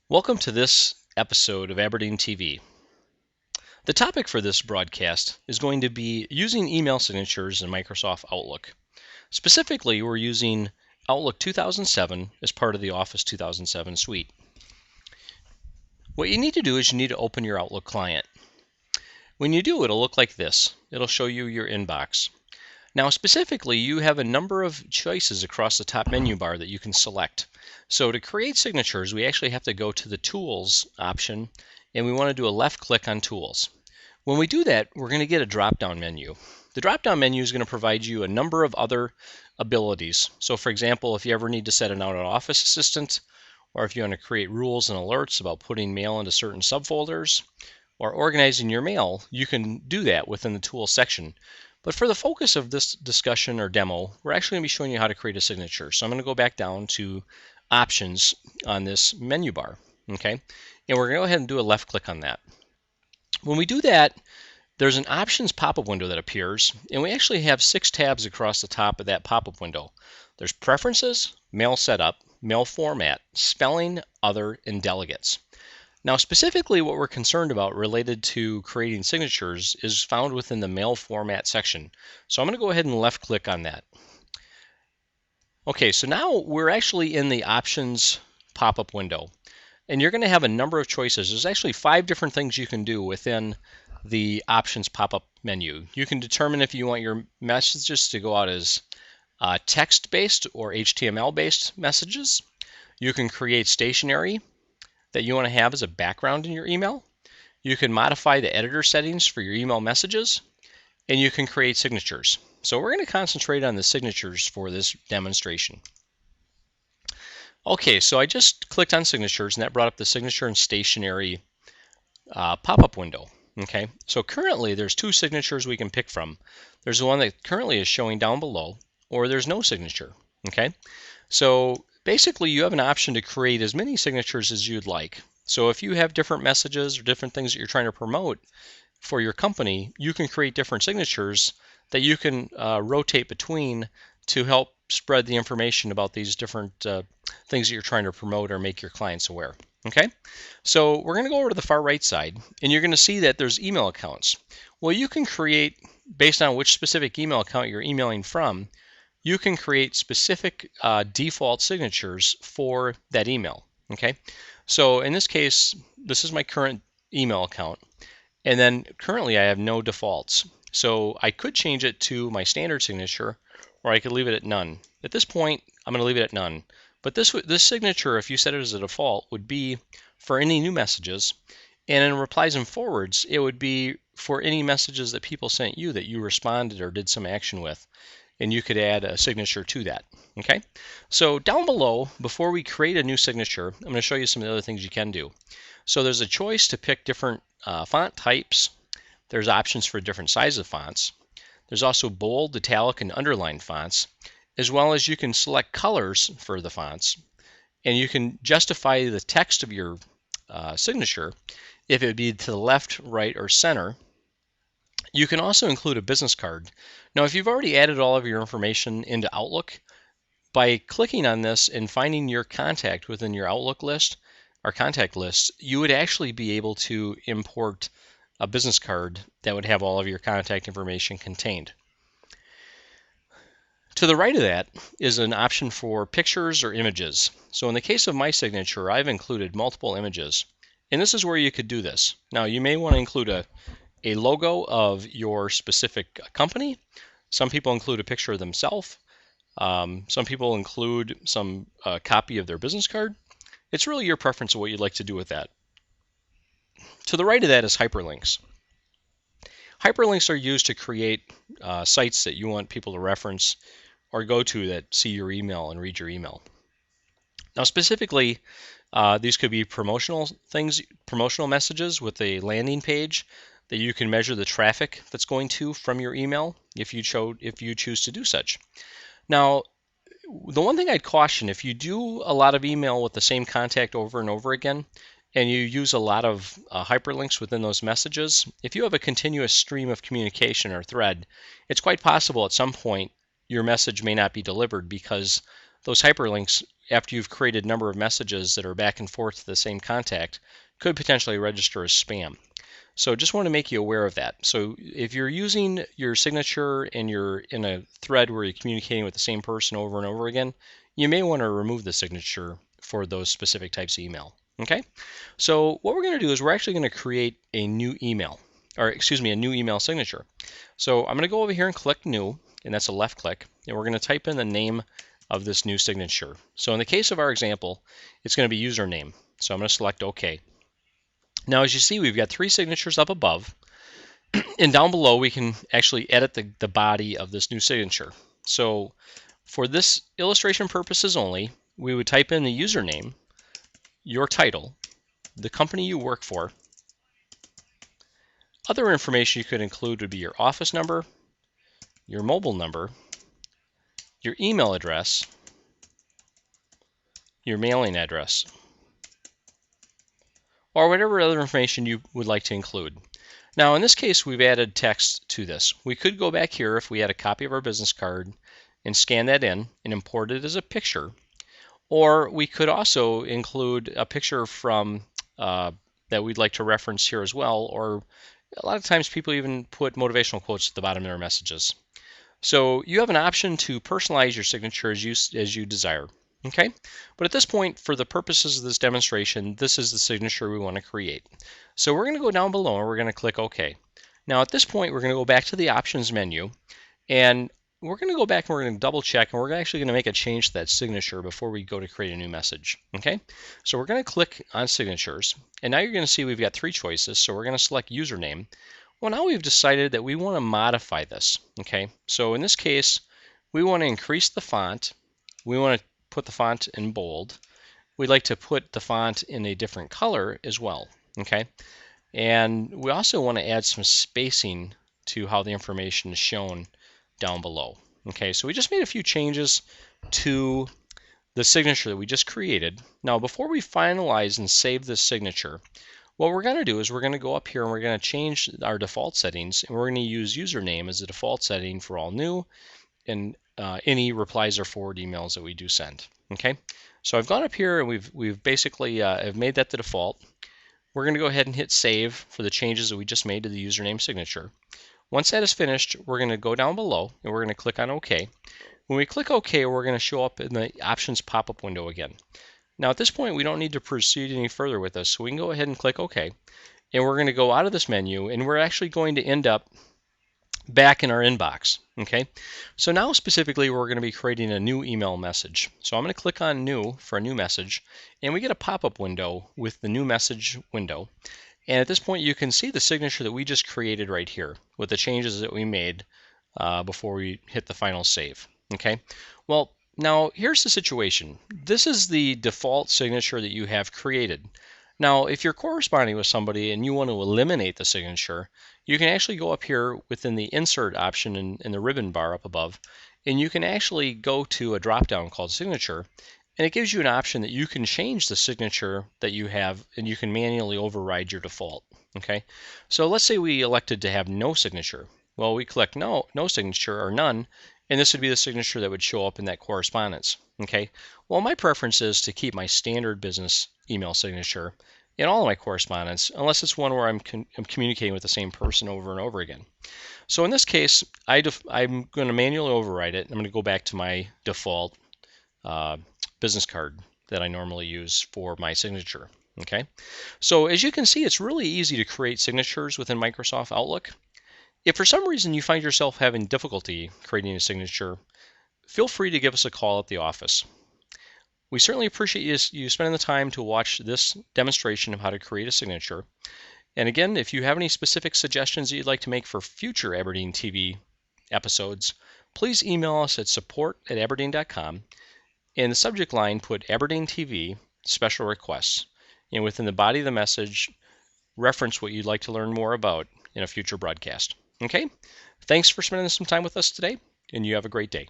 Welcome to this episode of Aberdeen TV. The topic for this broadcast is going to be using email signatures in Microsoft Outlook. Specifically, we're using Outlook 2007 as part of the Office 2007 suite. What you need to do is you need to open your Outlook client. When you do, it'll look like this. It'll show you your inbox. Now, specifically, you have a number of choices across the top menu bar that you can select. So to create signatures, we actually have to go to the Tools option, and we want to do a left click on Tools. When we do that, we're going to get a drop-down menu. The drop-down menu is going to provide you a number of other abilities. So for example, if you ever need to set an out-of-office assistant, or if you want to create rules and alerts about putting mail into certain subfolders, or organizing your mail, you can do that within the Tools section. But for the focus of this discussion or demo, we're actually going to be showing you how to create a signature. So I'm going to go back down to Options on this menu bar, okay? And we're going to go ahead and do a left click on that. When we do that, there's an Options pop-up window that appears, and we actually have 6 tabs across the top of that pop-up window. There's Preferences, Mail Setup, Mail Format, Spelling, Other, and Delegates. Now, specifically what we're concerned about related to creating signatures is found within the Mail Format section. So I'm going to go ahead and left click on that. Okay, so now we're actually in the Options pop-up window, and you're going to have a number of choices. There's actually 5 different things you can do within the Options pop-up menu. You can determine if you want your messages to go out as text-based or HTML-based messages. You can create stationery that you want to have as a background in your email. You can modify the editor settings for your email messages, and you can create signatures. So we're going to concentrate on the signatures for this demonstration. Okay, so I just clicked on signatures, and that brought up the signature and stationery pop-up window. Okay, so currently there's 2 signatures we can pick from. There's the one that currently is showing down below, or there's no signature. Okay, so basically you have an option to create as many signatures as you'd like. So if you have different messages or different things that you're trying to promote for your company, you can create different signatures that you can rotate between to help spread the information about these different things that you're trying to promote or make your clients aware. Okay, so we're going to go over to the far right side, and you're going to see that there's email accounts. Well, you can create, based on which specific email account you're emailing from, you can create specific default signatures for that email. Okay, so in this case, this is my current email account, and then currently I have no defaults. So I could change it to my standard signature, or I could leave it at none. At this point, I'm going to leave it at none. But this signature, if you set it as a default, would be for any new messages, and in replies and forwards, it would be for any messages that people sent you that you responded or did some action with, and you could add a signature to that. Okay, so down below, before we create a new signature, I'm going to show you some of the other things you can do. So there's a choice to pick different font types. There's options for different sizes of fonts. There's also bold, italic, and underlined fonts, as well as you can select colors for the fonts, and you can justify the text of your signature if it be to the left, right, or center. You can also include a business card. Now, if you've already added all of your information into Outlook, by clicking on this and finding your contact within your Outlook list or contact list, you would actually be able to import a business card that would have all of your contact information contained. To the right of that is an option for pictures or images. So in the case of my signature, I've included multiple images, and this is where you could do this. Now, you may want to include a logo of your specific company. Some people include a picture of themselves. Some people include some copy of their business card. It's really your preference of what you'd like to do with that. To the right of that is hyperlinks. Hyperlinks are used to create sites that you want people to reference or go to that see your email and read your email. Now, specifically, these could be promotional things, promotional messages with a landing page that you can measure the traffic that's going to from your email if you choose to do such. Now, the one thing I'd caution, if you do a lot of email with the same contact over and over again, and you use a lot of hyperlinks within those messages, if you have a continuous stream of communication or thread, it's quite possible at some point your message may not be delivered because those hyperlinks, after you've created a number of messages that are back and forth to the same contact, could potentially register as spam. So just want to make you aware of that. So if you're using your signature and you're in a thread where you're communicating with the same person over and over again, you may want to remove the signature for those specific types of email. Okay? So what we're going to do is we're actually going to create a new email, or excuse me, a new email signature. So I'm going to go over here and click New, and that's a left click, and we're going to type in the name of this new signature. So in the case of our example, it's going to be username. So I'm going to select OK. Now, as you see, we've got 3 signatures up above, and down below we can actually edit the body of this new signature. So for this illustration purposes only, we would type in the username, your title, the company you work for. Other information you could include would be your office number, your mobile number, your email address, your mailing address, or whatever other information you would like to include. Now, in this case, we've added text to this. We could go back here if we had a copy of our business card and scan that in and import it as a picture. Or we could also include a picture from that we'd like to reference here as well. Or a lot of times people even put motivational quotes at the bottom of their messages. So you have an option to personalize your signature as you desire. Okay, but at this point, for the purposes of this demonstration, this is the signature we want to create. So we're going to go down below and we're going to click OK. Now at this point, we're going to go back to the options menu, and we're going to go back and we're going to double check, and we're actually going to make a change to that signature before we go to create a new message. Okay, so we're going to click on signatures, and now you're going to see we've got 3 choices. So we're going to select username. Well, now we've decided that we want to modify this. Okay, so in this case, we want to increase the font. We want to put the font in bold. We'd like to put the font in a different color as well. Okay, and we also want to add some spacing to how the information is shown down below. Okay, so we just made a few changes to the signature that we just created. Now, before we finalize and save this signature, what we're going to do is we're going to go up here and we're going to change our default settings, and we're going to use username as the default setting for all new and any replies or forward emails that we do send. Okay, so I've gone up here and we've basically have made that the default. We're going to go ahead and hit save for the changes that we just made to the username signature. Once that is finished, we're going to go down below and we're going to click on OK. When we click OK, we're going to show up in the options pop-up window again. Now at this point, we don't need to proceed any further with this, so we can go ahead and click OK. And we're going to go out of this menu, and we're actually going to end up back in our inbox. Okay, so now specifically we're going to be creating a new email message. So I'm going to click on New for a new message, and we get a pop-up window with the new message window. And at this point, you can see the signature that we just created right here with the changes that we made before we hit the final save. Okay, well, now here's the situation. This is the default signature that you have created. Now, if you're corresponding with somebody and you want to eliminate the signature, you can actually go up here within the Insert option in the ribbon bar up above, and you can actually go to a drop-down called Signature, and it gives you an option that you can change the signature that you have, and you can manually override your default. Okay, so let's say we elected to have no signature. Well, we click no signature or none, and this would be the signature that would show up in that correspondence. Okay, well, my preference is to keep my standard business email signature in all of my correspondence, unless it's one where I'm communicating with the same person over and over again. So in this case, I'm going to manually override it. I'm going to go back to my default business card that I normally use for my signature. Okay, so as you can see, it's really easy to create signatures within Microsoft Outlook. If for some reason you find yourself having difficulty creating a signature, feel free to give us a call at the office. We certainly appreciate you spending the time to watch this demonstration of how to create a signature. And again, if you have any specific suggestions that you'd like to make for future Aberdeen TV episodes, please email us at support@aberdeen.com. In the subject line, put Aberdeen TV special requests. And within the body of the message, reference what you'd like to learn more about in a future broadcast. Okay? Thanks for spending some time with us today, and you have a great day.